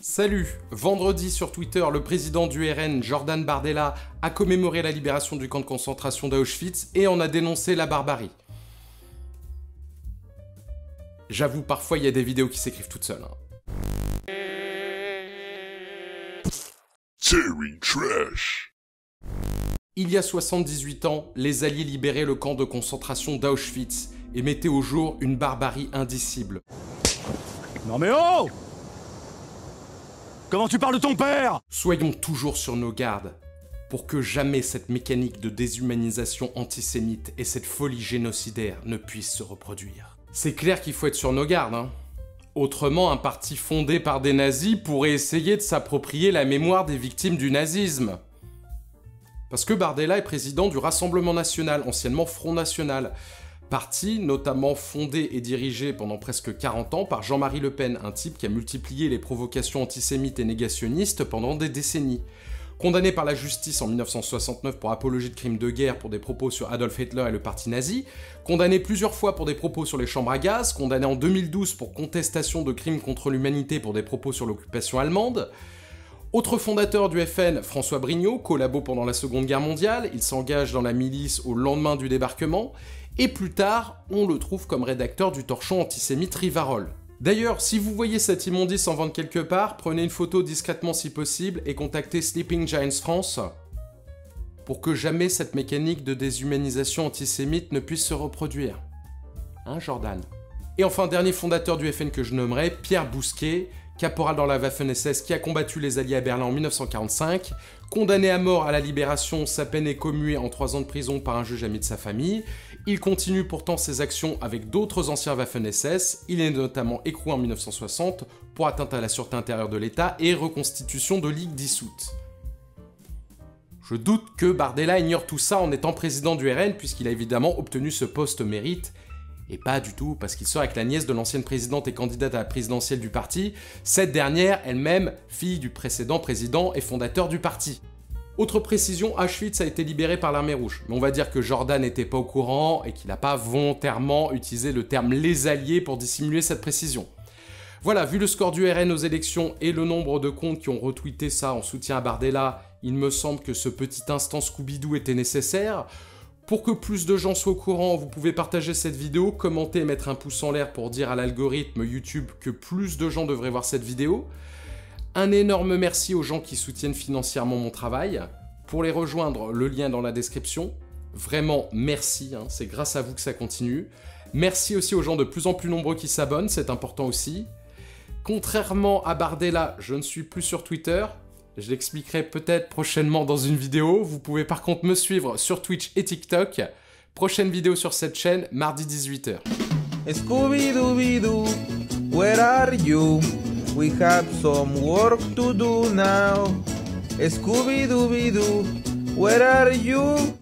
Salut! Vendredi sur Twitter, le président du RN, Jordan Bardella, a commémoré la libération du camp de concentration d'Auschwitz et en a dénoncé la barbarie. J'avoue, parfois il y a des vidéos qui s'écrivent toutes seules. Terry Trash. Il y a 78 ans, les Alliés libéraient le camp de concentration d'Auschwitz et mettaient au jour une barbarie indicible. Non mais oh! Comment tu parles de ton père? Soyons toujours sur nos gardes, pour que jamais cette mécanique de déshumanisation antisémite et cette folie génocidaire ne puissent se reproduire. C'est clair qu'il faut être sur nos gardes, hein. Autrement, un parti fondé par des nazis pourrait essayer de s'approprier la mémoire des victimes du nazisme. Parce que Bardella est président du Rassemblement National, anciennement Front National, parti notamment fondé et dirigé pendant presque 40 ans par Jean-Marie Le Pen, un type qui a multiplié les provocations antisémites et négationnistes pendant des décennies. Condamné par la justice en 1969 pour apologie de crimes de guerre pour des propos sur Adolf Hitler et le parti nazi, condamné plusieurs fois pour des propos sur les chambres à gaz, condamné en 2012 pour contestation de crimes contre l'humanité pour des propos sur l'occupation allemande. Autre fondateur du FN, François Brignot, collabo pendant la Seconde Guerre mondiale, il s'engage dans la milice au lendemain du débarquement, et plus tard, on le trouve comme rédacteur du torchon antisémite Rivarol. D'ailleurs, si vous voyez cette immondice en vente quelque part, prenez une photo discrètement si possible et contactez Sleeping Giants France pour que jamais cette mécanique de déshumanisation antisémite ne puisse se reproduire. Hein, Jordan? Et enfin, dernier fondateur du FN que je nommerai, Pierre Bousquet, caporal dans la Waffen-SS qui a combattu les Alliés à Berlin en 1945, condamné à mort à la Libération, sa peine est commuée en 3 ans de prison par un juge ami de sa famille. Il continue pourtant ses actions avec d'autres anciens Waffen-SS, il est notamment écroué en 1960 pour atteinte à la sûreté intérieure de l'État et reconstitution de ligue dissoute. Je doute que Bardella ignore tout ça en étant président du RN puisqu'il a évidemment obtenu ce poste mérite, et pas du tout parce qu'il sort avec la nièce de l'ancienne présidente et candidate à la présidentielle du parti, cette dernière elle-même fille du précédent président et fondateur du parti. Autre précision, Auschwitz a été libéré par l'armée rouge, mais on va dire que Jordan n'était pas au courant et qu'il n'a pas volontairement utilisé le terme les Alliés pour dissimuler cette précision. Voilà, vu le score du RN aux élections et le nombre de comptes qui ont retweeté ça en soutien à Bardella, il me semble que ce petit instant Scooby-Doo était nécessaire. Pour que plus de gens soient au courant, vous pouvez partager cette vidéo, commenter et mettre un pouce en l'air pour dire à l'algorithme YouTube que plus de gens devraient voir cette vidéo. Un énorme merci aux gens qui soutiennent financièrement mon travail. Pour les rejoindre, le lien dans la description. Vraiment, merci, hein, c'est grâce à vous que ça continue. Merci aussi aux gens de plus en plus nombreux qui s'abonnent, c'est important aussi. Contrairement à Bardella, je ne suis plus sur Twitter. Je l'expliquerai peut-être prochainement dans une vidéo. Vous pouvez par contre me suivre sur Twitch et TikTok. Prochaine vidéo sur cette chaîne, mardi 18 h. Scooby-Dooby-Doo, where are you? We have some work to do now. Scooby-Dooby-Doo, where are you?